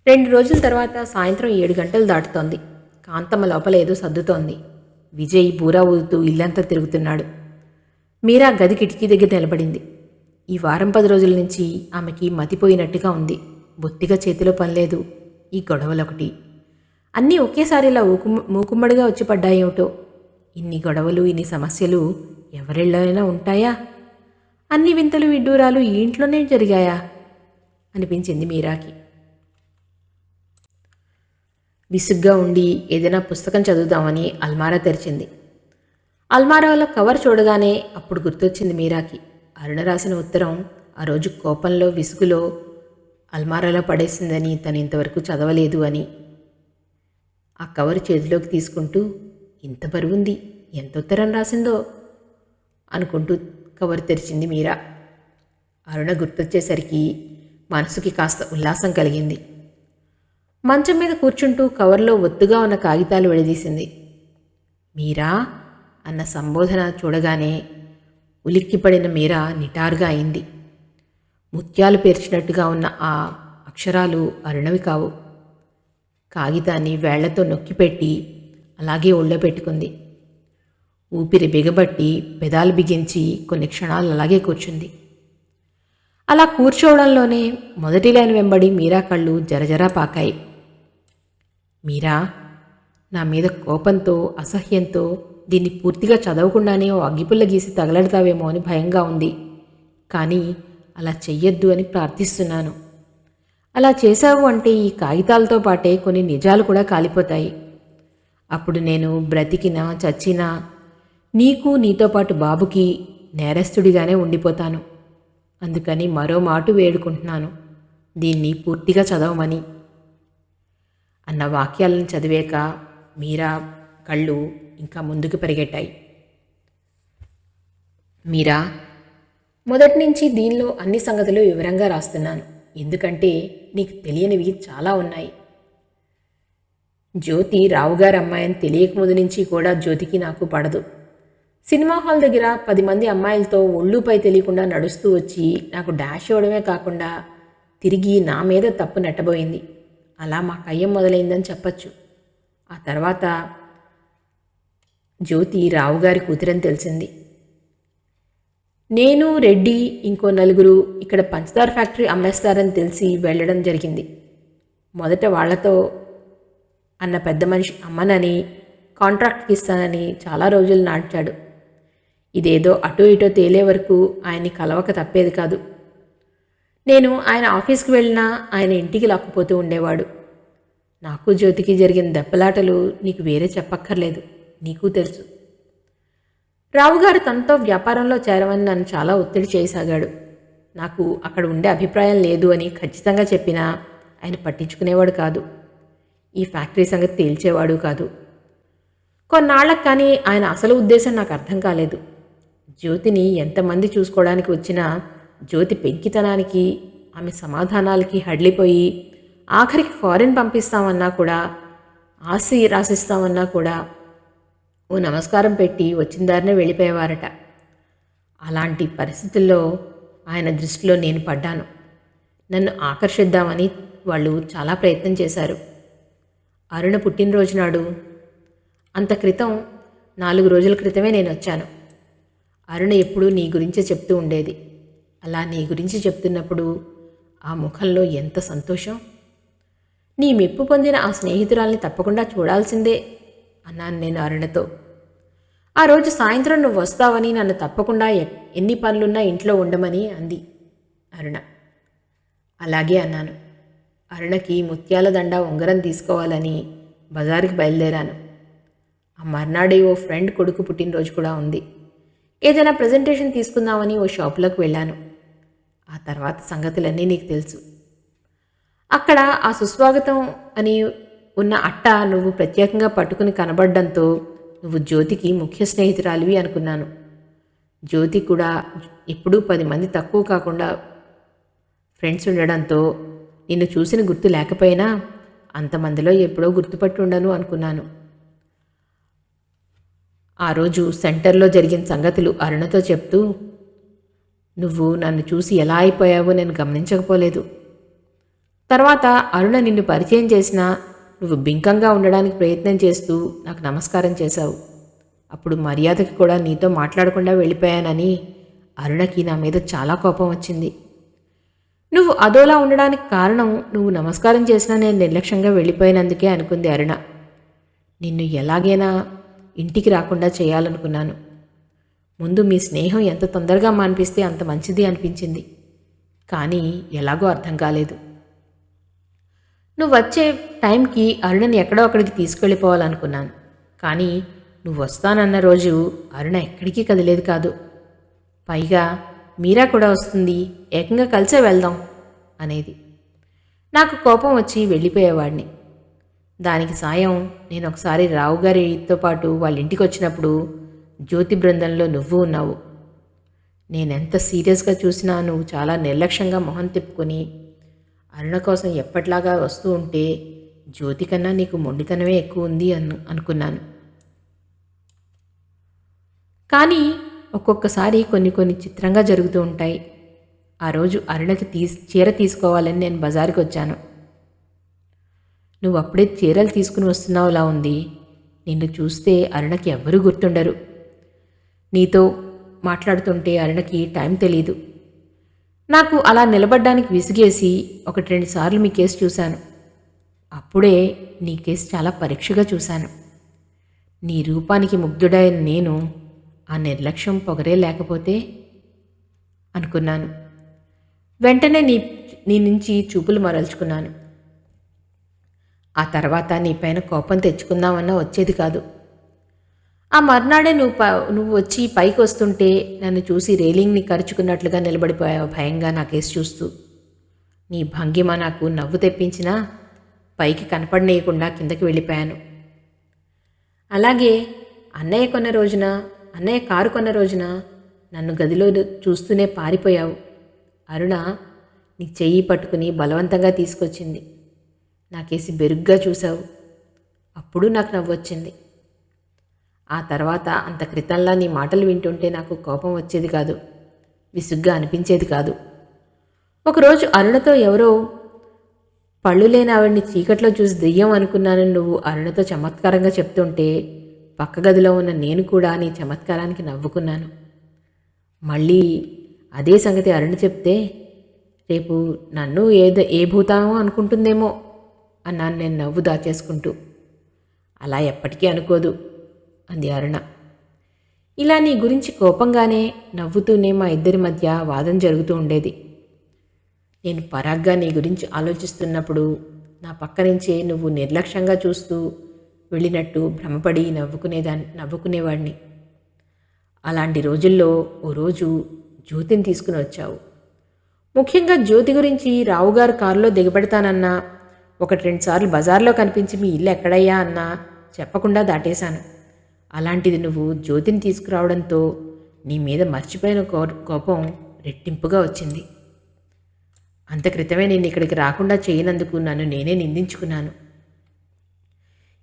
2 రోజుల తర్వాత సాయంత్రం 7 గంటలు దాటుతోంది. కాంతమ్మ లోపల ఏదో సర్దుతోంది. విజయ్ బూరా ఊదుతూ ఇల్లంతా తిరుగుతున్నాడు. మీరా గది కిటికీ దగ్గర నిలబడింది. ఈ వారం 10 రోజుల నుంచి ఆమెకి మతిపోయినట్టుగా ఉంది. బొత్తిగా చేతిలో పనిలేదు. ఈ గొడవలొకటి. అన్నీ ఒకేసారి ఇలా మూకుమ్మడిగా వచ్చి పడ్డాయేమిటో. ఇన్ని గొడవలు, ఇన్ని సమస్యలు ఎవరిళ్ళైనా ఉంటాయా? అన్ని వింతలు విడ్డూరాలు ఈ ఇంట్లోనే జరిగాయా అనిపించింది మీరాకి. విసుగ్గా ఉండి ఏదైనా పుస్తకం చదువుదామని అల్మారా తెరిచింది. అల్మారాలో కవర్ చూడగానే అప్పుడు గుర్తొచ్చింది మీరాకి. అరుణ రాసిన ఉత్తరం ఆ రోజు కోపంలో విసుగులో అల్మారాలో పడేసిందని తను ఇంతవరకు చదవలేదు అని. ఆ కవర్ చేతిలోకి తీసుకుంటూ ఇంత బరువుంది, ఎంత ఉత్తరం రాసిందో అనుకుంటూ కవర్ తెరిచింది మీరా. అరుణ గుర్తొచ్చేసరికి మనసుకి కాస్త ఉల్లాసం కలిగింది. మంచం మీద కూర్చుంటూ కవర్లో ఒత్తుగా ఉన్న కాగితాలు విడదీసింది. మీరా అన్న సంబోధన చూడగానే ఉలిక్కిపడిన మీరా నిటారుగా అయింది. ముత్యాలు పేర్చినట్టుగా ఉన్న ఆ అక్షరాలు అరుణవి కావు. కాగితాన్ని వేళ్లతో నొక్కిపెట్టి అలాగే ఒళ్ళో పెట్టుకుంది. ఊపిరి బిగబట్టి పెదాలు బిగించి కొన్ని క్షణాలు అలాగే కూర్చుంది. అలా కూర్చోవడంలోనే మొదటి లైన్ వెంబడి మీరా కళ్ళు జరజరా పాకాయి. మీరా, నా మీద కోపంతో అసహ్యంతో దీన్ని పూర్తిగా చదవకుండానే ఓ అగ్గిపుల్ల గీసి తగలడతావేమో అని భయంగా ఉంది. కానీ అలా చెయ్యొద్దు అని ప్రార్థిస్తున్నాను. అలా చేశావు అంటే ఈ కాగితాలతో పాటే కొన్ని నిజాలు కూడా కాలిపోతాయి. అప్పుడు నేను బ్రతికినా చచ్చినా నీకు నీతో పాటు బాబుకి నేరస్తుడిగానే ఉండిపోతాను. అందుకని మరో మాటు వేడుకుంటున్నాను, దీన్ని పూర్తిగా చదవమని అన్న వాక్యాలను చదివాక మీరా కళ్ళు ఇంకా ముందుకు పరిగెట్టాయి. మీరా, మొదటి నుంచి దీనిలో అన్ని సంగతులు వివరంగా రాస్తున్నాను. ఎందుకంటే నీకు తెలియనివి చాలా ఉన్నాయి. జ్యోతి రావుగారి అమ్మాయిని తెలియకముందు నుంచి కూడా జ్యోతికి నాకు పడదు. సినిమా హాల్ దగ్గర 10 మంది అమ్మాయిలతో ఒళ్ళుపై తెలియకుండా నడుస్తూ వచ్చి నాకు డాష్ ఇవ్వడమే కాకుండా తిరిగి నా మీద తప్పు నెట్టబోయింది. అలా మా కయ్యం మొదలైందని చెప్పచ్చు. ఆ తర్వాత జ్యోతి రావుగారి కూతురని తెలిసింది. నేను, రెడ్డి, ఇంకో 4 ఇక్కడ పంచదార ఫ్యాక్టరీ అమ్మేస్తారని తెలిసి వెళ్ళడం జరిగింది. మొదట వాళ్లతో అన్న పెద్ద మనిషి అమ్మనని, కాంట్రాక్ట్కి ఇస్తానని చాలా రోజులు నాడ్చాడు. ఇదేదో అటో ఇటో తేలే వరకు ఆయన్ని కలవక తప్పేది కాదు. నేను ఆయన ఆఫీస్కి వెళ్ళినా ఆయన ఇంటికి లాక్కుపోతూ ఉండేవాడు. నాకు జ్యోతికి జరిగిన దెబ్బలాటలు నీకు వేరే చెప్పక్కర్లేదు, నీకు తెలుసు. రావుగారు తనతో వ్యాపారంలో చేరవని నన్ను చాలా ఒత్తిడి చేయసాగాడు. నాకు అక్కడ ఉండే అభిప్రాయం లేదు అని ఖచ్చితంగా చెప్పినా ఆయన పట్టించుకునేవాడు కాదు. ఈ ఫ్యాక్టరీ సంగతి తేల్చేవాడు కాదు. కొన్నాళ్లకు కానీ ఆయన అసలు ఉద్దేశం నాకు అర్థం కాలేదు. జ్యోతిని ఎంతమంది చూసుకోవడానికి వచ్చినా జ్యోతి పెంకితనానికి, ఆమె సమాధానాలకి హడ్లిపోయి ఆఖరికి ఫారిన్ పంపిస్తామన్నా కూడా, ఆస్తి రాసిస్తామన్నా కూడా ఓ నమస్కారం పెట్టి వచ్చిన దారినే వెళ్ళిపోయేవారట. అలాంటి పరిస్థితుల్లో ఆయన దృష్టిలో నేను పడ్డాను. నన్ను ఆకర్షిద్దామని వాళ్ళు చాలా ప్రయత్నం చేశారు. అరుణ పుట్టినరోజు నాడు, అంత క్రితం 4 రోజుల క్రితమే నేను వచ్చాను. అరుణ ఎప్పుడూ నీ గురించే చెప్తూ ఉండేది. అలా నీ గురించి చెప్తున్నప్పుడు ఆ ముఖంలో ఎంత సంతోషం. నీ మెప్పు పొందిన ఆ స్నేహితురాల్ని తప్పకుండా చూడాల్సిందే అన్నాను నేను అరుణతో. ఆ రోజు సాయంత్రం నువ్వు వస్తావని, నన్ను తప్పకుండా ఎన్ని పనులున్నా ఇంట్లో ఉండమని అంది అరుణ. అలాగే అన్నాను. అరుణకి ముత్యాల దండ ఉంగరం తీసుకోవాలని బజారుకి బయలుదేరాను. ఆ మర్నాడే ఓ ఫ్రెండ్ కొడుకు పుట్టినరోజు కూడా ఉంది. ఏదైనా ప్రజెంటేషన్ తీసుకుందామని ఓ షాపులోకి వెళ్ళాను. ఆ తర్వాత సంగతులన్నీ నీకు తెలుసు. అక్కడ ఆ సుస్వాగతం అని ఉన్న అట్ట నువ్వు ప్రత్యేకంగా పట్టుకుని కనబడ్డంతో నువ్వు జ్యోతికి ముఖ్య స్నేహితురాలివి అనుకున్నాను. జ్యోతి కూడా ఎప్పుడూ 10 మంది తక్కువ కాకుండా ఫ్రెండ్స్ ఉండడంతో నిన్ను చూసిన గుర్తు లేకపోయినా అంతమందిలో ఎప్పుడో గుర్తుపట్టి ఉండను అనుకున్నాను. ఆ రోజు సెంటర్లో జరిగిన సంగతులు అరుణతో చెప్తూ, నువ్వు నన్ను చూసి ఎలా అయిపోయావో నేను గమనించకపోలేదు. తర్వాత అరుణ నిన్ను పరిచయం చేసినా నువ్వు బింకంగా ఉండడానికి ప్రయత్నం చేస్తూ నాకు నమస్కారం చేశావు. అప్పుడు మర్యాదకి కూడా నీతో మాట్లాడకుండా వెళ్ళిపోయానని అరుణకి నా మీద చాలా కోపం వచ్చింది. నువ్వు అదోలా ఉండడానికి కారణం నువ్వు నమస్కారం చేసినా నేను నిర్లక్ష్యంగా వెళ్ళిపోయినందుకే అనుకుంది అరుణ. నిన్ను ఎలాగైనా ఇంటికి రాకుండా చేయాలనుకున్నాను. ముందు మీ స్నేహం ఎంత తొందరగా మాన్పిస్తే అంత మంచిది అనిపించింది. కానీ ఎలాగో అర్థం కాలేదు. నువ్వు వచ్చే టైంకి అరుణని ఎక్కడో అక్కడికి తీసుకెళ్ళిపోవాలనుకున్నాను. కానీ నువ్వు వస్తానన్న రోజు అరుణ ఎక్కడికి కదిలేదు కాదు. పైగా మీరా కూడా వస్తుంది, ఏకంగా కలిసే వెళ్దాం అనేది. నాకు కోపం వచ్చి వెళ్ళిపోయేవాడిని. దానికి సాయం నేను ఒకసారి రావుగారితో పాటు వాళ్ళ ఇంటికి వచ్చినప్పుడు జ్యోతి బృందంలో నువ్వు ఉన్నావు. నేనెంత సీరియస్గా చూసినా నువ్వు చాలా నిర్లక్ష్యంగా మొహం తిప్పుకొని అరుణ కోసం ఎప్పట్లాగా వస్తూ ఉంటే జ్యోతి కన్నా నీకు మొండితనమే ఎక్కువ ఉంది అనుకున్నాను. కానీ ఒక్కొక్కసారి కొన్ని చిత్రంగా జరుగుతూ ఉంటాయి. ఆ రోజు అరుణకి చీర తీసుకోవాలని నేను బజారుకి వచ్చాను. నువ్వు అప్పుడే చీరలు తీసుకుని వస్తున్నావులా ఉంది. నిన్ను చూస్తే అరుణకి ఎవ్వరూ గుర్తుండరు. నీతో మాట్లాడుతుంటే అరుణకి టైం తెలీదు. నాకు అలా నిలబడ్డానికి విసిగేసి 1-2 సార్లు మీ కేసు చూశాను. అప్పుడే నీ కేసు చాలా పరీక్షగా చూశాను. నీ రూపానికి ముగ్ధుడైన నేను ఆ నిర్లక్ష్యం పొగరే లేకపోతే అనుకున్నాను. వెంటనే నీ నుంచి చూపులు మరల్చుకున్నాను. ఆ తర్వాత నీపైన కోపం తెచ్చుకుందామన్నా వచ్చేది కాదు. ఆ మర్నాడే నువ్వు వచ్చి పైకి వస్తుంటే నన్ను చూసి రేలింగ్ని కరుచుకున్నట్లుగా నిలబడిపోయావు భయంగా నా కేసు చూస్తూ. నీ భంగిమ నాకు నవ్వు తెప్పించినా పైకి కనపడనీయకుండా కిందకి వెళ్ళిపోయాను. అలాగే అన్నయ్య కారు కొన్న రోజున నన్ను గదిలో చూస్తూనే పారిపోయావు. అరుణ నీ చెయ్యి పట్టుకుని బలవంతంగా తీసుకొచ్చింది. నాకేసి బెరుగ్గా చూశావు. అప్పుడు నాకు నవ్వొచ్చింది. ఆ తర్వాత అంత క్రితంలా నీ మాటలు వింటుంటే నాకు కోపం వచ్చేది కాదు, విసుగ్గా అనిపించేది కాదు. ఒకరోజు అరుణతో ఎవరో పళ్ళు లేని ఆవిడ్ని చీకట్లో చూసి దెయ్యం అనుకున్నానని నువ్వు అరుణతో చమత్కారంగా చెప్తుంటే పక్క గదిలో ఉన్న నేను కూడా నీ చమత్కారానికి నవ్వుకున్నాను. మళ్ళీ అదే సంగతి అరుణ చెప్తే రేపు నన్ను ఏ భూతానో అనుకుంటుందేమో అన్నాను నేను నవ్వు దాచేసుకుంటూ. అలా ఎప్పటికీ అనుకోదు అంది అరుణ. ఇలా నీ గురించి కోపంగానే నవ్వుతూనే మా ఇద్దరి మధ్య వాదన జరుగుతూ ఉండేది. నేను పరాగ్గా నీ గురించి ఆలోచిస్తున్నప్పుడు నా పక్క నుంచే నువ్వు నిర్లక్ష్యంగా చూస్తూ వెళ్ళినట్టు భ్రమపడి నవ్వుకునేవాడిని. అలాంటి రోజుల్లో ఓ రోజు జ్యోతిని తీసుకుని వచ్చావు. ముఖ్యంగా జ్యోతి గురించి రావుగారు కారులో దిగబెడతానన్నా 1-2 సార్లు బజార్లో కనిపించి మీ ఇల్లు ఎక్కడయ్యా అన్నా చెప్పకుండా దాటేశాను. అలాంటిది నువ్వు జ్యోతిని తీసుకురావడంతో నీ మీద మర్చిపోయిన కోపం రెట్టింపుగా వచ్చింది. అంత క్రితమే నేను ఇక్కడికి రాకుండా చేయనందుకు నన్ను నేనే నిందించుకున్నాను.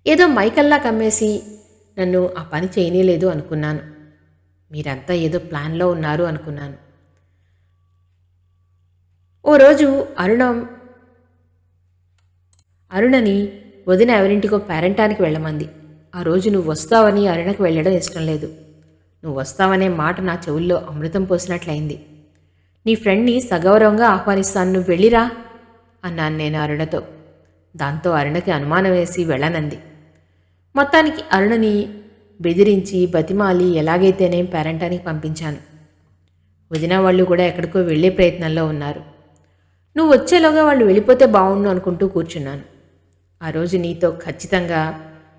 ఏదో మైకల్లా కమ్మేసి నన్ను ఆ పని చేయనీలేదు అనుకున్నాను. మీరంతా ఏదో ప్లాన్లో ఉన్నారు అనుకున్నాను. ఓ రోజు అరుణని వదిన ఎవరింటికో పేరెంటానికి వెళ్ళమంది. ఆ రోజు నువ్వు వస్తావని అరుణకు వెళ్ళడం ఇష్టం లేదు. నువ్వు వస్తావనే మాట నా చెవుల్లో అమృతం పోసినట్లయింది. నీ ఫ్రెండ్ని సగౌరవంగా ఆహ్వానిస్తాను, నువ్వు వెళ్ళిరా అన్నాను నేను అరుణతో. దాంతో అరుణకి అనుమానం వేసి వెళ్ళనంది. మొత్తానికి అరుణని బెదిరించి బతిమాలి ఎలాగైతేనే పేరెంటానికి పంపించాను. వదిన వాళ్ళు కూడా ఎక్కడికో వెళ్ళే ప్రయత్నంలో ఉన్నారు. నువ్వు వచ్చేలోగా వాళ్ళు వెళ్ళిపోతే బాగుండు అనుకుంటూ కూర్చున్నాను. ఆ రోజు నీతో ఖచ్చితంగా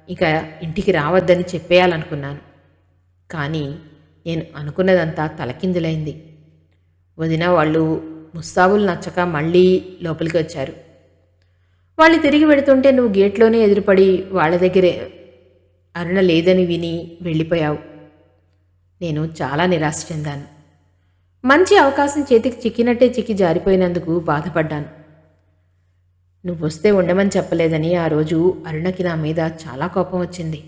ఇక ఇంటికి రావద్దని చెప్పేయాలనుకున్నాను. కానీ నేను అనుకున్నదంతా తలకిందులైంది. వదిన వాళ్ళు ముస్తాబులు నచ్చక మళ్ళీ లోపలికి వచ్చారు. వాళ్ళు తిరిగి వెడుతుంటే నువ్వు గేట్లోనే ఎదురుపడి వాళ్ళ దగ్గరే అరుణ లేదని విని వెళ్ళిపోయావు. నేను చాలా నిరాశ చెందాను. మంచి అవకాశం చేతికి చిక్కినట్టే చిక్కి జారిపోయినందుకు బాధపడ్డాను. నువ్వు వస్తే ఉండమని చెప్పలేదని ఆ రోజు అరుణకి నా మీద చాలా కోపం వచ్చింది.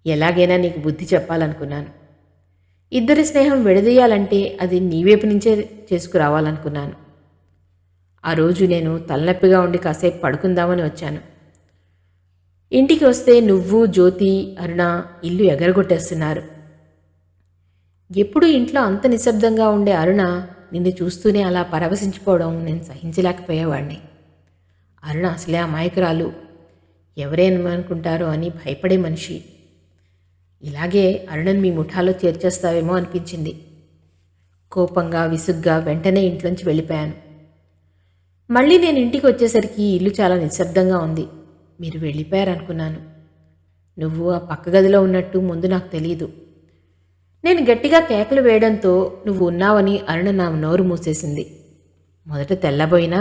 ఎలాగైనా నీకు బుద్ధి చెప్పాలనుకున్నాను. ఇద్దరి స్నేహం విడదీయాలంటే అది నీ వైపు నుంచే చేసుకురావాలనుకున్నాను. ఆ రోజు నేను తలనొప్పిగా ఉండి కాసేపు పడుకుందామని వచ్చాను. ఇంటికి వస్తే నువ్వు, జ్యోతి, అరుణ ఇల్లు ఎగరగొట్టేస్తున్నారు. ఎప్పుడూ ఇంట్లో అంత నిశ్శబ్దంగా ఉండే అరుణ నిన్ను చూస్తూనే అలా పరవశించిపోవడం నేను సహించలేకపోయేవాడిని. అరుణ అసలే అమాయకురాలు, ఎవరేమనుకుంటారో అని భయపడే మనిషి. ఇలాగే అరుణను మీ ముఠాలో చేర్చేస్తావేమో అనిపించింది. కోపంగా, విసుగ్గా వెంటనే ఇంట్లోంచి వెళ్ళిపోయాను. మళ్ళీ నేను ఇంటికి వచ్చేసరికి ఇల్లు చాలా నిశ్శబ్దంగా ఉంది. మీరు వెళ్ళిపోయారనుకున్నాను. నువ్వు ఆ పక్క గదిలో ఉన్నట్టు ముందు నాకు తెలియదు. నేను గట్టిగా కేకలు వేయడంతో నువ్వు ఉన్నావని అరుణ నా నోరు మూసేసింది. మొదట తెల్లబోయినా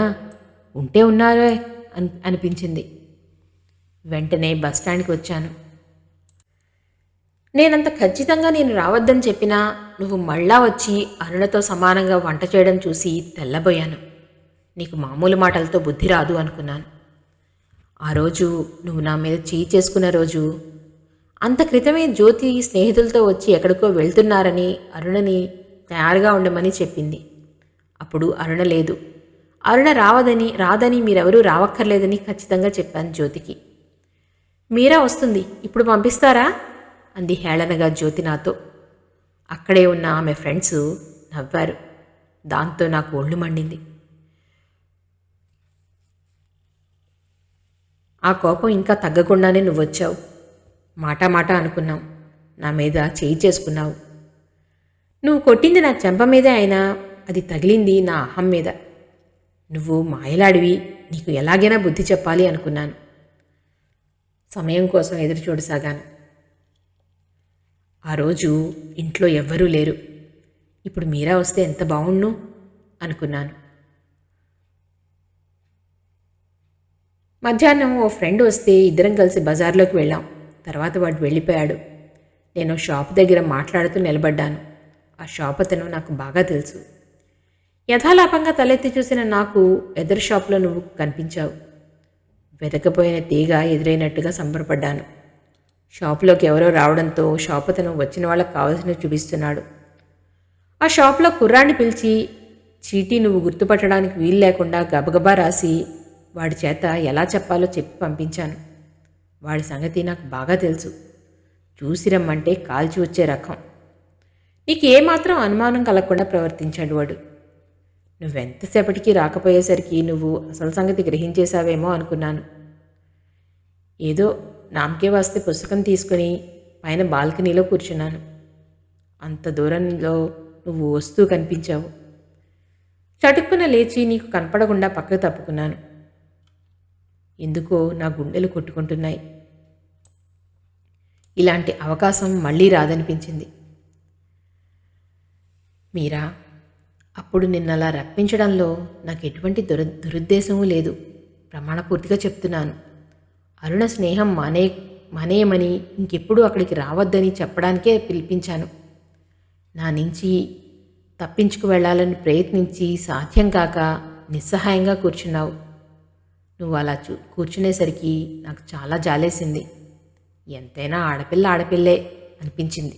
ఉంటే ఉన్నారే అనిపించింది. వెంటనే బస్టాండ్కి వచ్చాను. నేనంత ఖచ్చితంగా నేను రావద్దని చెప్పినా నువ్వు మళ్ళా వచ్చి అరుణతో సమానంగా వంట చేయడం చూసి తెల్లబోయాను. నీకు మామూలు మాటలతో బుద్ధి రాదు అనుకున్నాను. ఆ రోజు నువ్వు నా మీద చేయి చేసుకున్న రోజు, అంత క్రితమే జ్యోతి స్నేహితులతో వచ్చి ఎక్కడికో వెళ్తున్నారని అరుణని తయారుగా ఉండమని చెప్పింది. అప్పుడు అరుణ లేదు. అరుణ రాదని మీరెవరూ రావక్కర్లేదని ఖచ్చితంగా చెప్పాను జ్యోతికి. మీరా వస్తుంది, ఇప్పుడు పంపిస్తారా అంది హేళనగా జ్యోతి నాతో. అక్కడే ఉన్న ఆమె ఫ్రెండ్స్ నవ్వారు. దాంతో నాకు ఒళ్ళు మండింది. ఆ కోపం ఇంకా తగ్గకుండానే నువ్వొచ్చావు. మాట అనుకున్నావు. నా మీద చేయి చేసుకున్నావు. నువ్వు కొట్టింది నా చెంప మీదే అయినా అది తగిలింది నా అహం మీద. నువ్వు మాయలాడివి, నీకు ఎలాగైనా బుద్ధి చెప్పాలి అనుకున్నాను. సమయం కోసం ఎదురు చూడసాగాను. ఆ రోజు ఇంట్లో ఎవ్వరూ లేరు. ఇప్పుడు మీరా వస్తే ఎంత బావుణ్ణు అనుకున్నాను. మధ్యాహ్నం ఓ ఫ్రెండ్ వస్తే ఇద్దరం కలిసి బజార్లోకి వెళ్ళాం. తర్వాత వాడు వెళ్ళిపోయాడు. నేను షాప్ దగ్గర మాట్లాడుతూ నిలబడ్డాను. ఆ షాప్ అతను నాకు బాగా తెలుసు. యథాలాపంగా తలెత్తి చూసిన నాకు ఎదురు షాప్లో నువ్వు కనిపించావు. వెతకపోయిన తీగ ఎదురైనట్టుగా సంబరపడ్డాను. షాపులోకి ఎవరో రావడంతో షాప్ అతను వచ్చిన వాళ్ళకి కావాల్సినవి చూపిస్తున్నాడు. ఆ షాప్లో కుర్రాన్ని పిలిచి చీటీ నువ్వు గుర్తుపట్టడానికి వీలు లేకుండా గబగబా రాసి వాడి చేత ఎలా చెప్పాలో చెప్పి పంపించాను. వాడి సంగతి నాకు బాగా తెలుసు. చూసి రమ్మంటే కాల్చి వచ్చే రకం. నీకు ఏమాత్రం అనుమానం కలగకుండా ప్రవర్తించాడు వాడు. నువ్వెంతసేపటికి రాకపోయేసరికి నువ్వు అసలు సంగతి గ్రహించేశావేమో అనుకున్నాను. ఏదో నామకే వస్తే పుస్తకం తీసుకుని పైన బాల్కనీలో కూర్చున్నాను. అంత దూరంలో నువ్వు వస్తూ కనిపించావు. చటుక్కున లేచి నీకు కనపడకుండా పక్కకు తప్పుకున్నాను. ఎందుకో నా గుండెలు కొట్టుకుంటున్నాయి. ఇలాంటి అవకాశం మళ్ళీ రాదనిపించింది. మీరా, అప్పుడు నిన్నలా రప్పించడంలో నాకు ఎటువంటి దురుద్దేశమూ లేదు. ప్రమాణపూర్తిగా చెప్తున్నాను. అరుణ స్నేహం మానేయమని ఇంకెప్పుడు అక్కడికి రావద్దని చెప్పడానికే పిలిపించాను. నా నుంచి తప్పించుకు వెళ్ళాలని ప్రయత్నించి సాధ్యం కాక నిస్సహాయంగా కూర్చున్నావు. నువ్వు అలా కూర్చునేసరికి నాకు చాలా జాలేసింది. ఎంతైనా ఆడపిల్లే అనిపించింది.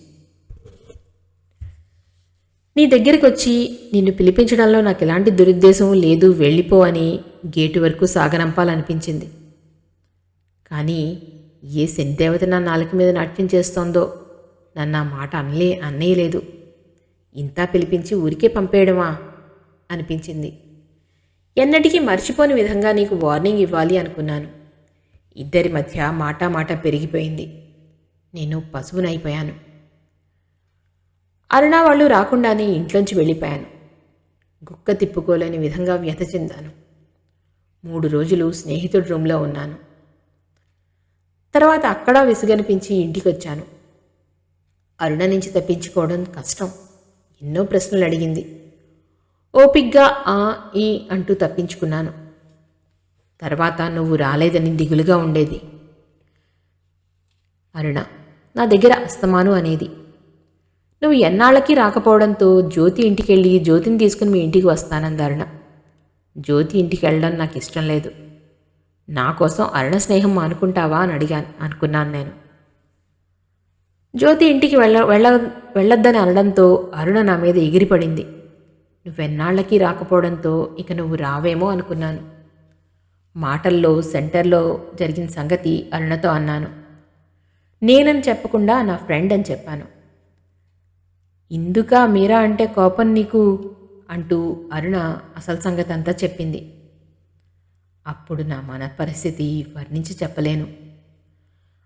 నీ దగ్గరికి వచ్చి నిన్ను పిలిపించడంలో నాకు ఎలాంటి దురుద్దేశం లేదు, వెళ్ళిపో అని గేటు వరకు సాగనంపాలనిపించింది. కానీ ఏ శనిదేవత నా నాలుక మీద నాట్యం చేస్తోందో నన్ను ఆ మాట అన్నయ్యలేదు. ఇంతా పిలిపించి ఊరికే పంపేయడమా అనిపించింది. ఎన్నటికీ మర్చిపోని విధంగా నీకు వార్నింగ్ ఇవ్వాలి అనుకున్నాను. ఇద్దరి మధ్య మాట పెరిగిపోయింది. నేను పశువునైపోయాను. అరుణ వాళ్ళు రాకుండానే ఇంట్లోంచి వెళ్ళిపోయాను. గుక్క తిప్పుకోలేని విధంగా వ్యథ చెందాను. 3 రోజులు స్నేహితుడి రూమ్లో ఉన్నాను. తర్వాత అక్కడ విసుగనిపించి ఇంటికి వచ్చాను. అరుణ నుంచి తప్పించుకోవడం కష్టం. ఎన్నో ప్రశ్నలు అడిగింది. ఓపిగ్గా ఆ ఈ అంటూ తప్పించుకున్నాను. తర్వాత నువ్వు రాలేదని దిగులుగా ఉండేది. అరుణ నా దగ్గర అస్తమాను అనేది. నువ్వు ఎన్నాళ్ళకి రాకపోవడంతో జ్యోతి ఇంటికెళ్ళి జ్యోతిని తీసుకుని మీ ఇంటికి వస్తానంది అరుణ. జ్యోతి ఇంటికి వెళ్ళడం నాకు ఇష్టం లేదు. నా కోసం అరుణ స్నేహం అనుకుంటావా అని అనుకున్నాను నేను. జ్యోతి ఇంటికి వెళ్ళొద్దని అనడంతో అరుణ నా మీద ఎగిరిపడింది. నువ్వెన్నాళ్ళకి రాకపోవడంతో ఇక నువ్వు రావేమో అనుకున్నాను. మాటల్లో సెంటర్లో జరిగిన సంగతి అరుణతో అన్నాను. నేనని చెప్పకుండా నా ఫ్రెండ్ అని చెప్పాను. ఇందుకా మీరా అంటే కోపం నీకు అంటూ అరుణ అసలు సంగతి అంతా చెప్పింది. అప్పుడు నా మన పరిస్థితి వర్ణించి చెప్పలేను.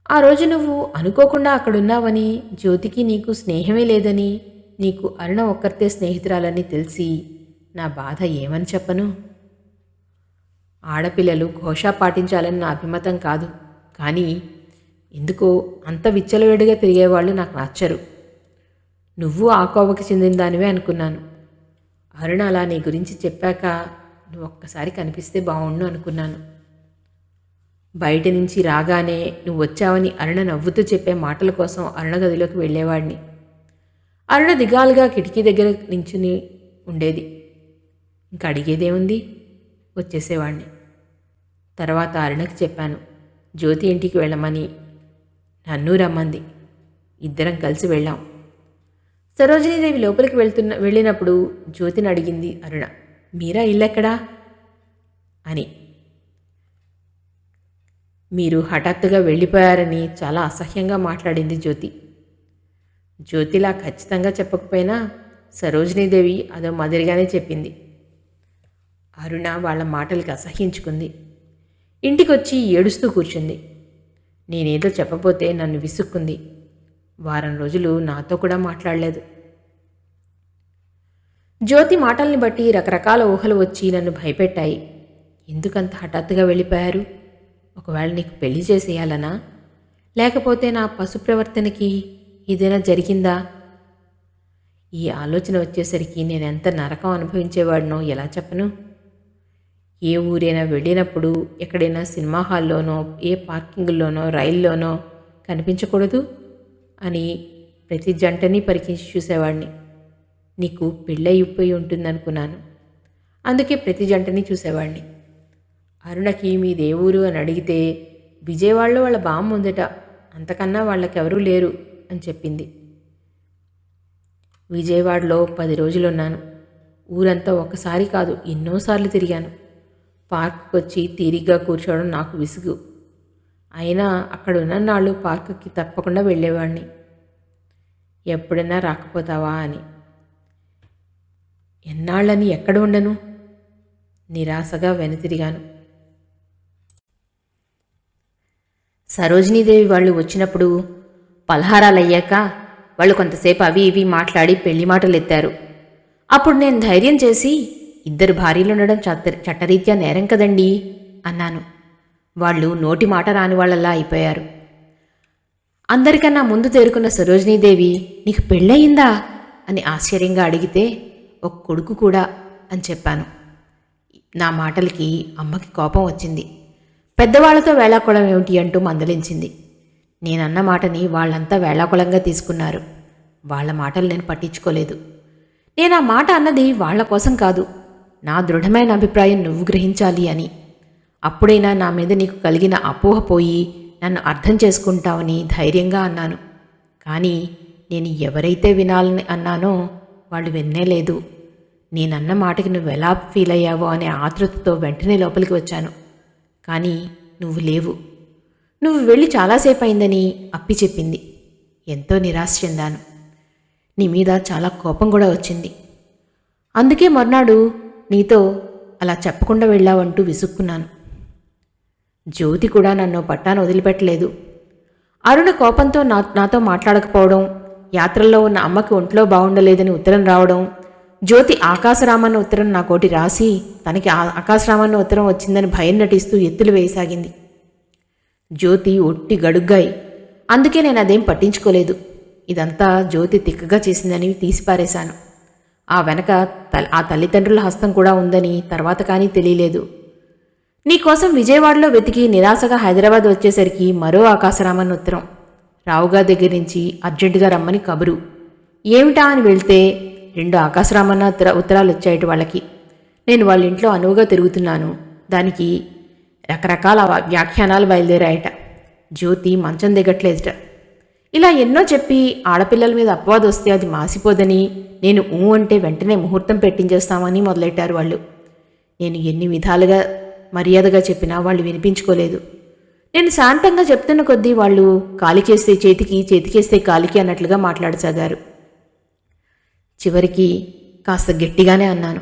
ఆ రోజు నువ్వు అనుకోకుండా అక్కడున్నావని, జ్యోతికి నీకు స్నేహమే లేదని, నీకు అరుణ ఒక్కరితే స్నేహితురాలని తెలిసి నా బాధ ఏమని చెప్పను. ఆడపిల్లలు ఘోషా పాటించాలని నా అభిమతం కాదు, కానీ ఎందుకో అంత విచ్చలవిడిగా తిరిగేవాళ్ళు నాకు నచ్చరు. నువ్వు ఆ కోవకి చెందిన దానివే అనుకున్నాను. అరుణ అలా నీ గురించి చెప్పాక నువ్వు ఒక్కసారి కనిపిస్తే బావుండు అనుకున్నాను. బయట నుంచి రాగానే నువ్వు వచ్చావని అరుణ నవ్వుతూ చెప్పే మాటల కోసం అరుణ గదిలోకి వెళ్ళేవాడిని. అరుణ దిగాలుగా కిటికీ దగ్గర నించుని ఉండేది. ఇంక అడిగేదేముంది, వచ్చేసేవాడిని. తర్వాత అరుణకి చెప్పాను, జ్యోతి ఇంటికి వెళ్ళమని. నన్ను రమ్మంది. ఇద్దరం కలిసి వెళ్ళాం. సరోజినీదేవి లోపలికి వెళ్ళినప్పుడు జ్యోతిని అడిగింది అరుణ, మీరా ఇల్లెక్కడా అని. మీరు హఠాత్తుగా వెళ్ళిపోయారని చాలా అసహ్యంగా మాట్లాడింది జ్యోతి. జ్యోతిలా ఖచ్చితంగా చెప్పకపోయినా సరోజినీదేవి అదో మాదిరిగానే చెప్పింది. అరుణ వాళ్ళ మాటలకి అసహ్యించుకుంది. ఇంటికొచ్చి ఏడుస్తూ కూర్చుంది. నేనేదో చెప్పబోతే నన్ను విసుక్కుంది. వారం రోజులు నాతో కూడా మాట్లాడలేదు. జ్యోతి మాటల్ని బట్టి రకరకాల ఊహలు వచ్చి నన్ను భయపెట్టాయి. ఎందుకంత హఠాత్తుగా వెళ్ళిపోయారు? ఒకవేళ నీకు పెళ్లి చేసేయాలనా? లేకపోతే నా పశు ప్రవర్తనకి ఏదైనా జరిగిందా? ఈ ఆలోచన వచ్చేసరికి నేనెంత నరకం అనుభవించేవాడినో ఎలా చెప్పను? ఏ ఊరైనా వెళ్ళినప్పుడు ఎక్కడైనా సినిమా హాల్లోనో, ఏ పార్కింగ్లోనో, రైల్లోనో కనిపించకూడదు అని ప్రతి జంటని పరికించి చూసేవాడిని. నీకు పెళ్ళయిపోయి ఉంటుందనుకున్నాను. అందుకే ప్రతి జంటని చూసేవాడిని. అరుణకి మీదే ఊరు అని అడిగితే విజయవాడలో వాళ్ళ బామ్మ ఉందట, అంతకన్నా వాళ్ళకెవరూ లేరు అని చెప్పింది. విజయవాడలో 10 రోజులున్నాను. ఊరంతా ఒకసారి కాదు ఎన్నోసార్లు తిరిగాను. పార్కుకి వచ్చి తీరిగ్గా కూర్చోవడం నాకు విసుగు. అయినా అక్కడ ఉన్నన్నాళ్ళు పార్కుకి తప్పకుండా వెళ్ళేవాడిని. ఎప్పుడైనా రాకపోతావా అని. ఎన్నాళ్ళని ఎక్కడ ఉండను? నిరాశగా వెనుతిరిగాను. సరోజినీదేవి వాళ్ళు వచ్చినప్పుడు పలహారాలయ్యాక వాళ్ళు కొంతసేపు అవి ఇవి మాట్లాడి పెళ్లి మాటలు ఎత్తారు. అప్పుడు నేను ధైర్యం చేసి, 2 భార్యలు ఉండడం చట్టరీత్యా నేరం కదండి అన్నాను. వాళ్ళు నోటి మాట రాని వాళ్ళలా అయిపోయారు. అందరికన్నా ముందు తేరుకున్న సరోజినీదేవి, నీకు పెళ్ళయిందా అని ఆశ్చర్యంగా అడిగితే, ఒక కొడుకు కూడా అని చెప్పాను. నా మాటలకి అమ్మకి కోపం వచ్చింది. పెద్దవాళ్లతో వేళాకుళం ఏమిటి అంటూ మందలించింది. నేనన్న మాటని వాళ్ళంతా వేళాకుళంగా తీసుకున్నారు. వాళ్ల మాటలు నేను పట్టించుకోలేదు. నేను ఆ మాట అన్నది వాళ్ల కోసం కాదు, నా దృఢమైన అభిప్రాయం నువ్వు గ్రహించాలి అని. అప్పుడైనా నా మీద నీకు కలిగిన అపోహ పోయి నన్ను అర్థం చేసుకుంటావని ధైర్యంగా అన్నాను. కానీ నేను ఎవరైతే వినాలని అన్నానో వాళ్ళు విన్నేలేదు. నేనన్న మాటకి నువ్వు ఎలా ఫీల్ అయ్యావో అనే ఆతృతతో వెంటనే లోపలికి వచ్చాను. కానీ నువ్వు లేవు. నువ్వు వెళ్ళి చాలాసేపు అయిందని అప్పి చెప్పింది. ఎంతో నిరాశ చెందాను. నీ మీద చాలా కోపం కూడా వచ్చింది. అందుకే మర్నాడు నీతో అలా చెప్పకుండా వెళ్ళావంటూ విసుక్కున్నాను. జ్యోతి కూడా నన్ను పట్టాను వదిలిపెట్టలేదు. అరుణ కోపంతో నాతో మాట్లాడకపోవడం, యాత్రల్లో ఉన్న అమ్మకి ఒంట్లో బాగుండలేదని ఉత్తరం రావడం, జ్యోతి ఆకాశరామన్న ఉత్తరం నాకోటి రాసి తనకి ఆకాశరామన్న ఉత్తరం వచ్చిందని భయం నటిస్తూ ఎత్తులు వేయసాగింది. జ్యోతి ఒట్టి గడుగ్గాయి. అందుకే నేను అదేం పట్టించుకోలేదు. ఇదంతా జ్యోతి తిక్కగా చేసిందని తీసిపారేశాను. ఆ వెనక ఆ తల్లిదండ్రుల హస్తం కూడా ఉందని తర్వాత కానీ తెలియలేదు. నీకోసం విజయవాడలో వెతికి నిరాశగా హైదరాబాద్ వచ్చేసరికి మరో ఆకాశరామన్న ఉత్తరం. రావుగా దగ్గర నుంచి అర్జెంటుగా రమ్మని కబురు. ఏమిటా అని వెళ్తే 2 ఆకాశరామన్న ఉత్తరాలు వచ్చాయట వాళ్ళకి. నేను వాళ్ళ ఇంట్లో అనువుగా తిరుగుతున్నాను. దానికి రకరకాల వ్యాఖ్యానాలు బయలుదేరాయట. జ్యోతి మంచం దిగట్లేదట. ఇలా ఎన్నో చెప్పి ఆడపిల్లల మీద అపవాదు వస్తే అది మాసిపోదని, నేను అంటే వెంటనే ముహూర్తం పెట్టించేస్తామని మొదలెట్టారు వాళ్ళు. నేను ఎన్ని విధాలుగా మర్యాదగా చెప్పినా వాళ్ళు వినిపించుకోలేదు. నేను శాంతంగా చెప్తున్న కొద్దీ వాళ్ళు కాలికేస్తే చేతికి, చేతికేస్తే కాలికి అన్నట్లుగా మాట్లాడసాగారు. చివరికి కాస్త గట్టిగానే అన్నాను,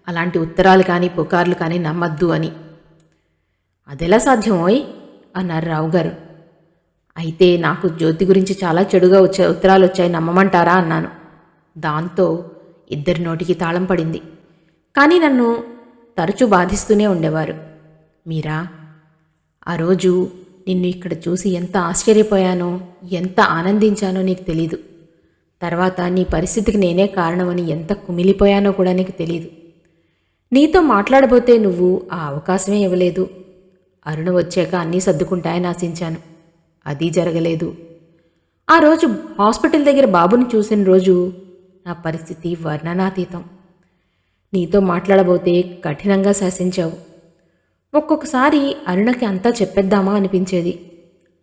అలాంటి ఉత్తరాలు కానీ పుకార్లు కానీ నమ్మద్దు అని. అదెలా సాధ్యమోయ్ అన్నారు రావుగారు. అయితే నాకు జ్యోతి గురించి చాలా చెడుగా ఉత్తరాలు వచ్చాయి, నమ్మమంటారా అన్నాను. దాంతో ఇద్దరి నోటికి తాళం పడింది. కానీ నన్ను తరచూ బాధిస్తూనే ఉండేవారు. మీరా, ఆ రోజు నిన్ను ఇక్కడ చూసి ఎంత ఆశ్చర్యపోయానో, ఎంత ఆనందించానో నీకు తెలీదు. తర్వాత నీ పరిస్థితికి నేనే కారణమని ఎంత కుమిలిపోయానో కూడా నీకు తెలీదు. నీతో మాట్లాడబోతే నువ్వు ఆ అవకాశమే ఇవ్వలేదు. అరుణ వచ్చాక అన్నీ సర్దుకుంటాయని ఆశించాను. అది జరగలేదు. ఆ రోజు హాస్పిటల్ దగ్గర బాబుని చూసిన రోజు నా పరిస్థితి వర్ణనాతీతం. నీతో మాట్లాడబోతే కఠినంగా శాసించావు. ఒక్కొక్కసారి అరుణకి అంతా చెప్పేద్దామా అనిపించేది.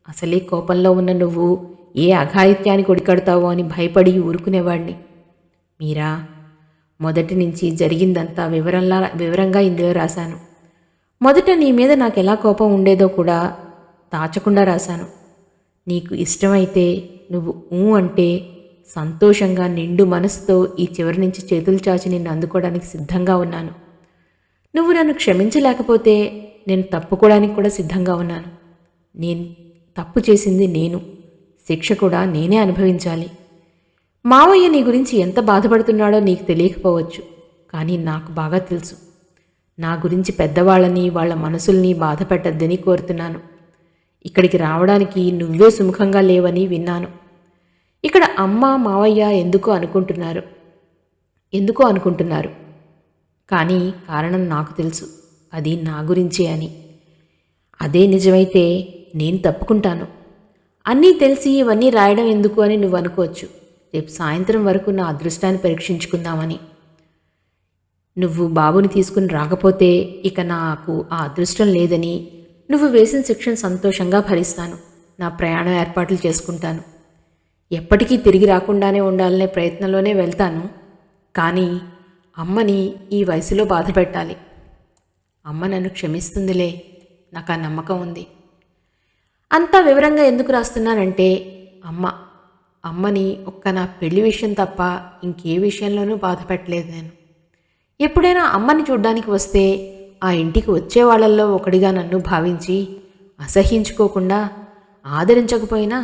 అసలే కోపంలో ఉన్న నువ్వు ఏ అఘాయిత్యానికి ఒడికడతావో అని భయపడి ఊరుకునేవాడిని. మీరా, మొదటి నుంచి జరిగిందంతా వివరంగా ఇందులో రాశాను. మొదట నీ మీద నాకెలా కోపం ఉండేదో కూడా దాచకుండా రాశాను. నీకు ఇష్టమైతే నువ్వు అంటే సంతోషంగా నిండు మనసుతో ఈ చివరి నుంచి చేతులు చాచి నిన్ను అందుకోవడానికి సిద్ధంగా ఉన్నాను. నువ్వు నన్ను క్షమించలేకపోతే నేను తప్పుకోవడానికి కూడా సిద్ధంగా ఉన్నాను. నేను తప్పు చేసింది నేను, శిక్ష కూడా నేనే అనుభవించాలి. మావయ్య నీ గురించి ఎంత బాధపడుతున్నాడో నీకు తెలియకపోవచ్చు, కానీ నాకు బాగా తెలుసు. నా గురించి పెద్దవాళ్ళని, వాళ్ళ మనసుల్ని బాధ పెట్టద్దని కోరుతున్నాను. ఇక్కడికి రావడానికి నువ్వే సుముఖంగా లేవని విన్నాను. ఇక్కడ అమ్మ మావయ్య ఎందుకో అనుకుంటున్నారు, కానీ కారణం నాకు తెలుసు. అది నా గురించే అని. అదే నిజమైతే నేను తప్పుకుంటాను. అన్నీ తెలిసి ఇవన్నీ రాయడం ఎందుకు అని నువ్వు అనుకోవచ్చు. రేపు సాయంత్రం వరకు నా అదృష్టాన్ని పరీక్షించుకుందామని. నువ్వు బాబుని తీసుకుని రాకపోతే ఇక నాకు ఆ అదృష్టం లేదని, నువ్వు వేసిన శిక్షను సంతోషంగా భరిస్తాను. నా ప్రయాణం ఏర్పాట్లు చేసుకుంటాను. ఎప్పటికీ తిరిగి రాకుండానే ఉండాలనే ప్రయత్నంలోనే వెళ్తాను. కానీ అమ్మని ఈ వయసులో బాధ పెట్టాలి. అమ్మ నన్ను క్షమిస్తుందిలే, నాకు ఆ నమ్మకం ఉంది. అంతా వివరంగా ఎందుకు రాస్తున్నానంటే అమ్మని ఒక్క నా పెళ్లి విషయం తప్ప ఇంకే విషయంలోనూ బాధ పెట్టలేదు నేను. ఎప్పుడైనా అమ్మని చూడ్డానికి వస్తే ఆ ఇంటికి వచ్చే వాళ్ళల్లో ఒకడిగా నన్ను భావించి అసహ్యించుకోకుండా, ఆదరించకపోయినా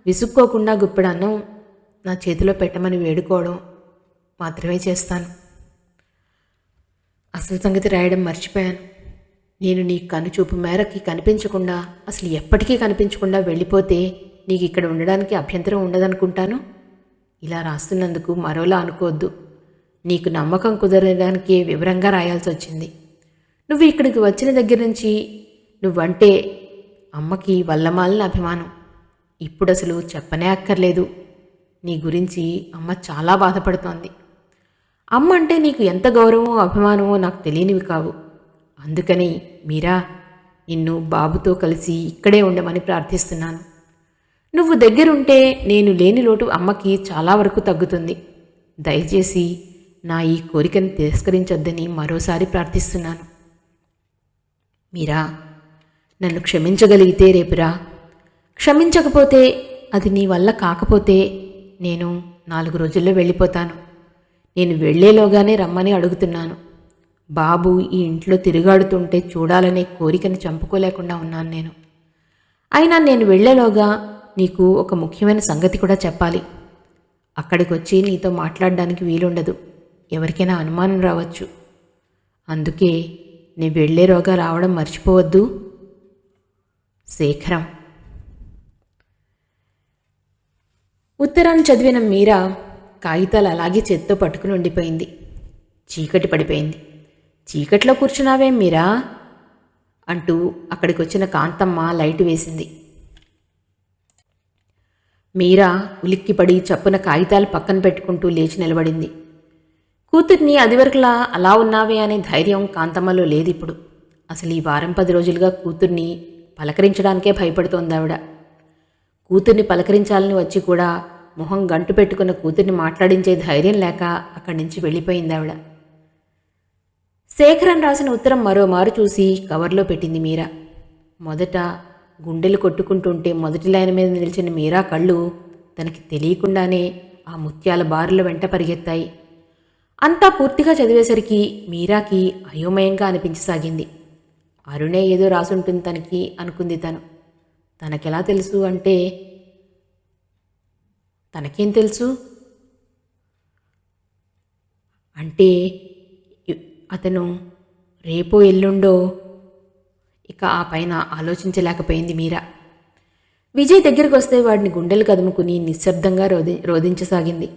విసుక్కోకుండా గుప్పెడన్నం నా చేతిలో పెట్టమని వేడుకోవడం మాత్రమే చేస్తాను. అసలు సంగతి రాయడం మర్చిపోయాను. నేను నీ కనుచూపు మేరకి కనిపించకుండా, అసలు ఎప్పటికీ కనిపించకుండా వెళ్ళిపోతే నీకు ఇక్కడ ఉండడానికి అభ్యంతరం ఉండదనుకుంటాను. ఇలా రాస్తున్నందుకు మరోలా అనుకోవద్దు. నీకు నమ్మకం కుదరడానికి వివరంగా రాయాల్సి వచ్చింది. నువ్వు ఇక్కడికి వచ్చిన దగ్గర నుంచి నువ్వంటే అమ్మకి వల్లమాలిన అభిమానం. ఇప్పుడు అసలు చెప్పనే అక్కర్లేదు. నీ గురించి అమ్మ చాలా బాధపడుతోంది. అమ్మ అంటే నీకు ఎంత గౌరవమో అభిమానమో నాకు తెలియనివి కావు. అందుకని మీరా, నిన్ను బాబుతో కలిసి ఇక్కడే ఉండమని ప్రార్థిస్తున్నాను. నువ్వు దగ్గరుంటే నేను లేని లోటు అమ్మకి చాలా వరకు తగ్గుతుంది. దయచేసి నా ఈ కోరికను తిరస్కరించొద్దని మరోసారి ప్రార్థిస్తున్నాను. మీరా, నన్ను క్షమించగలిగితే రేపురా. క్షమించకపోతే, అది నీ వల్ల కాకపోతే నేను 4 రోజుల్లో వెళ్ళిపోతాను. నేను వెళ్లేలోగానే రమ్మని అడుగుతున్నాను. బాబు ఈ ఇంట్లో తిరుగాడుతుంటే చూడాలనే కోరికను చంపుకోలేకుండా ఉన్నాను నేను. అయినా నేను వెళ్లేలోగా నీకు ఒక ముఖ్యమైన సంగతి కూడా చెప్పాలి. అక్కడికి వచ్చి నీతో మాట్లాడడానికి వీలుండదు. ఎవరికైనా అనుమానం రావచ్చు. అందుకే నేను వెళ్లేలోగా రావడం మర్చిపోవద్దు. శేఖరం. ఉత్తరాన్ని చదివిన మీరా కాగితాలు అలాగే చేత్తో పట్టుకుని ఉండిపోయింది. చీకటి పడిపోయింది. చీకట్లో కూర్చున్నావేం మీరా అంటూ అక్కడికి వచ్చిన కాంతమ్మ లైటు వేసింది. మీరా ఉలిక్కిపడి చప్పున కాగితాలు పక్కన పెట్టుకుంటూ లేచి నిలబడింది. కూతుర్ని అదివరకులా అలా ఉన్నావే అనే ధైర్యం కాంతమ్మలో లేదిప్పుడు. అసలు ఈ వారం 10 రోజులుగా కూతుర్ని పలకరించడానికే భయపడుతోందావిడ. కూతుర్ని పలకరించాలని వచ్చి కూడా మొహం గంటు పెట్టుకున్న కూతుర్ని మాట్లాడించే ధైర్యం లేక అక్కడి నుంచి వెళ్ళిపోయింది ఆవిడ. శేఖరన్ రాసిన ఉత్తరం మరోమారు చూసి కవర్లో పెట్టింది మీరా. మొదట గుండెలు కొట్టుకుంటుంటే మొదటి లైన్ మీద నిలిచిన మీరా కళ్ళు తనకి తెలియకుండానే ఆ ముత్యాల బారుల వెంట పరిగెత్తాయి. అంతా పూర్తిగా చదివేసరికి మీరాకి అయోమయంగా అనిపించసాగింది. అరుణే ఏదో రాసుంటుంది తనకి అనుకుంది తను. తనకెలా తెలుసు అంటే, తనకేం తెలుసు అంటే అతను రేపో ఎల్లుండో. ఇక ఆ పైన ఆలోచించలేకపోయింది మీరా. విజయ్ దగ్గరికి వస్తే వాడిని గుండెలు కదుముకుని నిశ్శబ్దంగా రోధించసాగింది.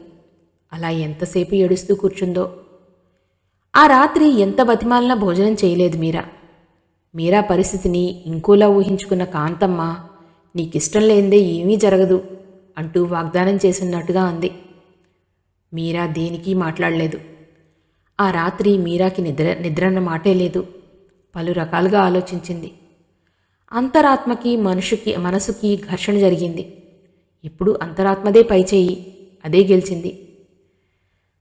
అలా ఎంతసేపు ఏడుస్తూ కూర్చుందో. ఆ రాత్రి ఎంత బతిమాలినా భోజనం చేయలేదు మీరా. మీరా పరిస్థితిని ఇంకోలా ఊహించుకున్న కాంతమ్మ నీకిష్టం లేనిదే ఏమీ జరగదు అంటూ వాగ్దానం చేసినట్టుగా అంది. మీరా దేనికి మాట్లాడలేదు. ఆ రాత్రి మీరాకి నిద్రన్న మాటే లేదు. పలు రకాలుగా ఆలోచించింది. అంతరాత్మకి మనసుకి ఘర్షణ జరిగింది. ఇప్పుడు అంతరాత్మదే పైచేయి, అదే గెలిచింది.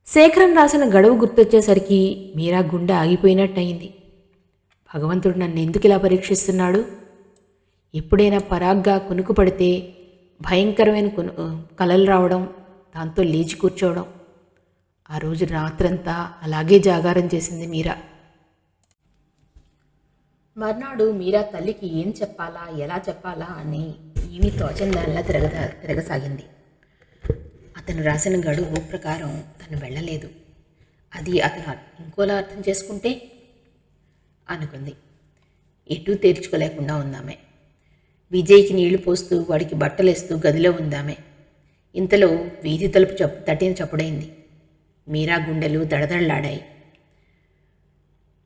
శేఖరం రాసిన గడువు గుర్తొచ్చేసరికి మీరా గుండె ఆగిపోయినట్టయింది. భగవంతుడు నన్ను ఎందుకు ఇలా పరీక్షిస్తున్నాడు? ఎప్పుడైనా పరాగ్గా కునుకు పడితే భయంకరమైన కలలు రావడం, దాంతో లేచి కూర్చోవడం. ఆ రోజు రాత్రంతా అలాగే జాగారం చేసింది మీరా. మర్నాడు మీరా తల్లికి ఏం చెప్పాలా ఎలా చెప్పాలా అని ఏమీ తోచని దానిలా తిరగసాగింది. అతను రాసిన గడువు ప్రకారం తను వెళ్ళలేదు. అది అతను ఇంకోలా అర్థం చేసుకుంటే అనుకుంది. ఎటూ తేల్చుకోలేకుండా ఉందామే. విజయ్కి నీళ్లు పోస్తూ వాడికి బట్టలేస్తూ గదిలో ఉందామే. ఇంతలో వీధి తలుపు తట్టిన చప్పుడైంది. మీరా గుండెలు దడదడలాడాయి.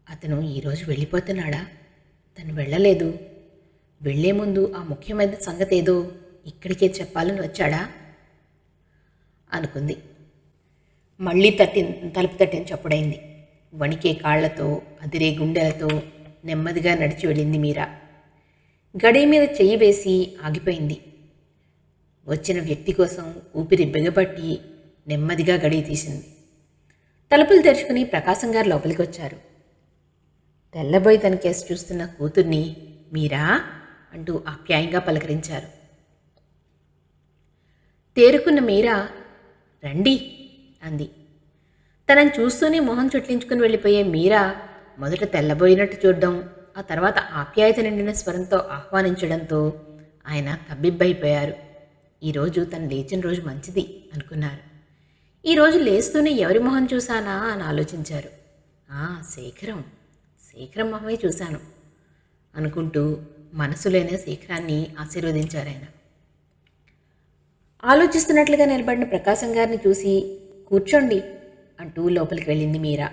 అతను ఈరోజు వెళ్ళిపోతున్నాడా? తను వెళ్ళలేదు. వెళ్లే ముందు ఆ ముఖ్యమైన సంగతి ఏదో ఇక్కడికే చెప్పాలని వచ్చాడా అనుకుంది. మళ్ళీ తలుపు తట్టిన చప్పుడైంది. వణికే కాళ్లతో అదిరే గుండెలతో నెమ్మదిగా నడిచి వెళ్ళింది మీరా. గడియ మీద చెయ్యి వేసి ఆగిపోయింది. వచ్చిన వ్యక్తి కోసం ఊపిరి బిగబట్టి నెమ్మదిగా గడియ తీసింది. తలుపులు తెరుచుకుని ప్రకాశం గారు లోపలికి వచ్చారు. తెల్లబోయి తన కేసు చూస్తున్న కూతుర్ని మీరా అంటూ ఆప్యాయంగా పలకరించారు. తేరుకున్న మీరా రండి అంది. తనని చూస్తూనే మొహం చుట్లించుకుని వెళ్ళిపోయే మీరా మొదట తెల్లబోయినట్టు చూడడం, ఆ తర్వాత ఆప్యాయత నిండిన స్వరంతో ఆహ్వానించడంతో ఆయన తబ్బిబ్బైపోయారు. ఈరోజు తను లేచిన రోజు మంచిది అనుకున్నారు. ఈరోజు లేస్తూనే ఎవరి మొహం చూశానా అని ఆలోచించారు. శేఖరం మొహమే చూశాను అనుకుంటూ మనసులోనే శేఖరాన్ని ఆశీర్వదించారాయన. ఆలోచిస్తున్నట్లుగా నిలబడిన ప్రకాశం గారిని చూసి కూర్చోండి అంటూ లోపలికి వెళ్ళింది మీరా.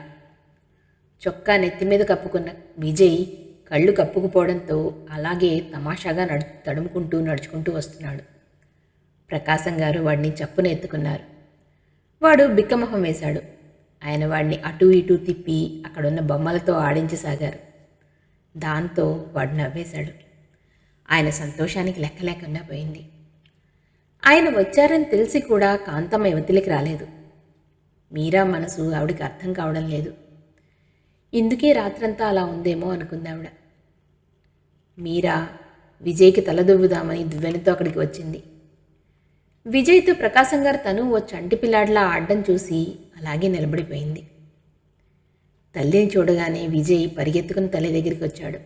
చొక్కా నెత్తి మీద కప్పుకున్న విజయ్ కళ్ళు కప్పుకుపోవడంతో అలాగే తమాషాగా తడుముకుంటూ నడుచుకుంటూ వస్తున్నాడు. ప్రకాశం గారు వాడిని చప్పున ఎత్తుకున్నారు. వాడు బిక్కమొహం వేశాడు. ఆయన వాడిని అటూ ఇటూ తిప్పి అక్కడున్న బొమ్మలతో ఆడించసాగారు. దాంతో వాడు నవ్వేశాడు. ఆయన సంతోషానికి లెక్క లేకుండా పోయింది. ఆయన వచ్చారని తెలిసి కూడా కాంతమ్మ యువతికి రాలేదు. మీరా మనసు ఆవిడికి అర్థం కావడం లేదు. ఇందుకే రాత్రంతా అలా ఉందేమో అనుకుందావిడ. మీరా విజయ్కి తలదువ్వుదామని దువ్వెనతో అక్కడికి వచ్చింది. విజయ్తో ప్రకాశం గారు తను ఓ చంటి పిల్లాడిలా ఆడడం చూసి అలాగే నిలబడిపోయింది. తల్లిని చూడగానే విజయ్ పరిగెత్తుకుని తల్లి దగ్గరికి వచ్చాడు.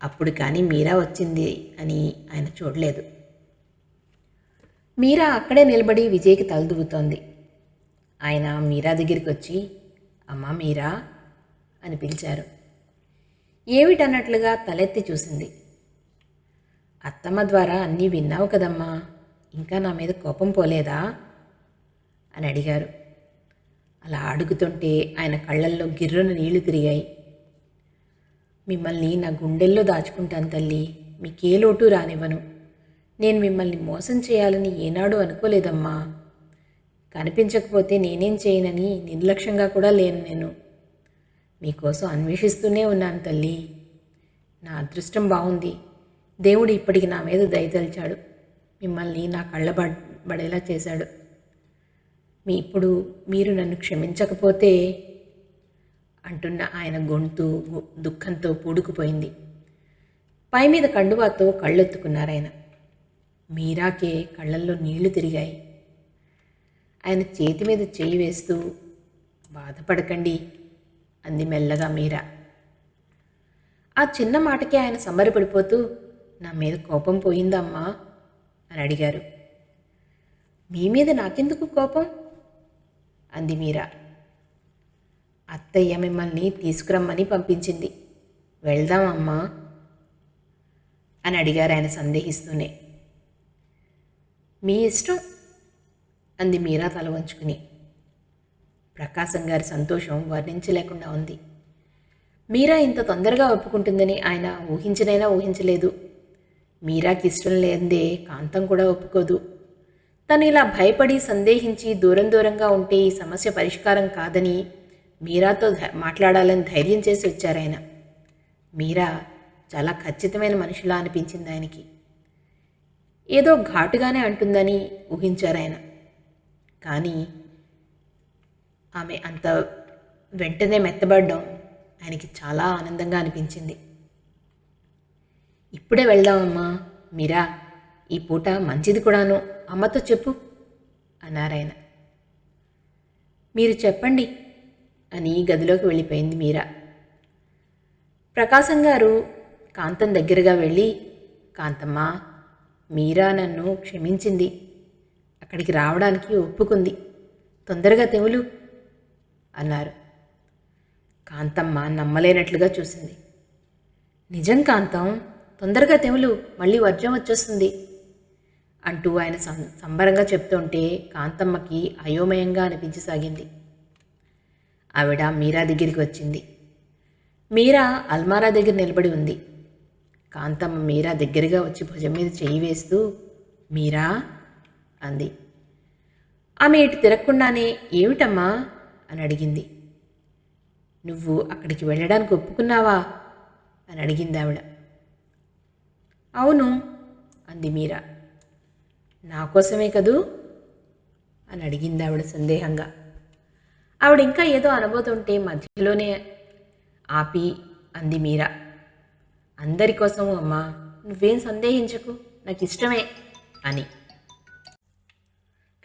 అప్పుడు కానీ మీరా వచ్చింది అని ఆయన చూడలేదు. మీరా అక్కడే నిలబడి విజయ్కి తల దువ్వుతోంది. ఆయన మీరా దగ్గరికి వచ్చి అమ్మా మీరా అని పిలిచారు. ఏమిటన్నట్లుగా తలెత్తి చూసింది. అత్తమ్మ ద్వారా అన్నీ విన్నావు కదమ్మా, ఇంకా నా మీద కోపం పోలేదా అని అడిగారు. అలా అడుగుతుంటే ఆయన కళ్ళల్లో గిర్రున నీళ్లు తిరిగాయి. మిమ్మల్ని నా గుండెల్లో దాచుకుంటాను తల్లి, మీకే లోటు రానివ్వను. నేను మిమ్మల్ని మోసం చేయాలని ఏనాడు అనుకోలేదమ్మా. కనిపించకపోతే నేనేం చేయనని నిర్లక్ష్యంగా కూడా లేను. నేను మీకోసం అన్వేషిస్తూనే ఉన్నాను తల్లి. నా అదృష్టం బాగుంది. దేవుడు ఇప్పటికి నా మీద దయతలిచాడు. మిమ్మల్ని నా కళ్ళబడేలా చేశాడు. ఇప్పుడు మీరు నన్ను క్షమించకపోతే అంటున్న ఆయన గొంతు దుఃఖంతో పూడుకుపోయింది. పై మీద కండువాతో కళ్ళెత్తుకున్నారాయన. మీరాకే కళ్ళల్లో నీళ్లు తిరిగాయి. ఆయన చేతి మీద చేయి వేస్తూ, బాధపడకండి అంది మెల్లగా మీరా. ఆ చిన్న మాటకి ఆయన సంబరపడిపోతూ, నా మీద కోపం పోయిందమ్మా అని అడిగారు. మీ మీద నాకెందుకు కోపం అంది మీరా. అత్తయ్య మిమ్మల్ని తీసుకురమ్మని పంపించింది, వెళ్దామమ్మా అని అడిగారు ఆయన సందేహిస్తూనే. మీ ఇష్టం అంది మీరా తల వంచుకుని. ప్రకాశం గారి సంతోషం వర్ణించలేకుండా ఉంది. మీరా ఇంత తొందరగా ఒప్పుకుంటుందని ఆయన ఊహించనైనా ఊహించలేదు. మీరాకి ఇష్టం లేదే కాంతం కూడా ఒప్పుకోదు. తను ఇలా భయపడి సందేహించి దూరం దూరంగా ఉంటే ఈ సమస్య పరిష్కారం కాదని మీరాతో మాట్లాడాలని ధైర్యం చేసి వచ్చారాయన. మీరా చాలా ఖచ్చితమైన మనిషిలా అనిపించింది ఆయనకి. ఏదో ఘాటుగానే అంటుందని ఊహించారాయన. కానీ ఆమె అంత వెంటనే మెత్తబడడం ఆయనకి చాలా ఆనందంగా అనిపించింది. ఇప్పుడే వెళ్దామమ్మా మీరా, ఈ పూట మంచిది కూడాను, అమ్మతో చెప్పు అన్నారాయన. మీరు చెప్పండి అని గదిలోకి వెళ్ళిపోయింది మీరా. ప్రకాశం గారు కాంతం దగ్గరగా వెళ్ళి, కాంతమ్మ, మీరా నన్ను క్షమించింది, అక్కడికి రావడానికి ఒప్పుకుంది, తొందరగా తెములు అన్నారు. కాంతమ్మ నమ్మలేనట్లుగా చూసింది. నిజం కాంతం, తొందరగా తెములు, మళ్ళీ వర్జం వచ్చేస్తుంది అంటూ ఆయన సంబరంగా చెప్తుంటే కాంతమ్మకి అయోమయంగా అనిపించసాగింది. ఆవిడ మీరా దగ్గరికి వచ్చింది. మీరా అల్మారా దగ్గర నిలబడి ఉంది. కాంతమ్మ మీరా దగ్గరగా వచ్చి భుజం మీద చేయి వేస్తూ, మీరా అంది. ఆమె ఇటు తిరగకుండానే ఏమిటమ్మా అని అడిగింది. నువ్వు అక్కడికి వెళ్ళడానికి ఒప్పుకున్నావా అని అడిగింది ఆవిడ. అవును అంది మీరా. నా కోసమే కదూ అని అడిగింది ఆవిడ సందేహంగా. ఆవిడ ఇంకా ఏదో అనబోతుంటే మధ్యలోనే ఆపి అంది మీరా. అందరి కోసము అమ్మా, నువ్వేం సందేహించకు, నాకు ఇష్టమే అని.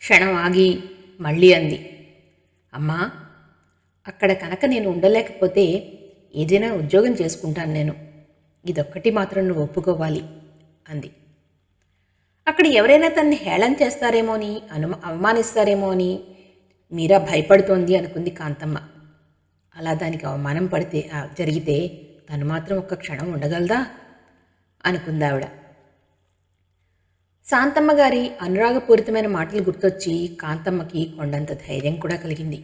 క్షణం ఆగి మళ్ళీ అంది, అమ్మా, అక్కడ కనుక నేను ఉండలేకపోతే ఏదైనా ఉద్యోగం చేసుకుంటాను నేను, ఇదొక్కటి మాత్రం నువ్వు ఒప్పుకోవాలి అంది. అక్కడ ఎవరైనా తన్ని హేళన చేస్తారేమో అని అవమానిస్తారేమో అని మీరా భయపడుతోంది అనుకుంది కాంతమ్మ. అలా దానికి అవమానం పడితే జరిగితే తను మాత్రం ఒక్క క్షణం ఉండగలదా అనుకుందావిడ. శాంతమ్మ గారి అనురాగపూరితమైన మాటలు గుర్తొచ్చి కాంతమ్మకి కొండంత ధైర్యం కూడా కలిగింది.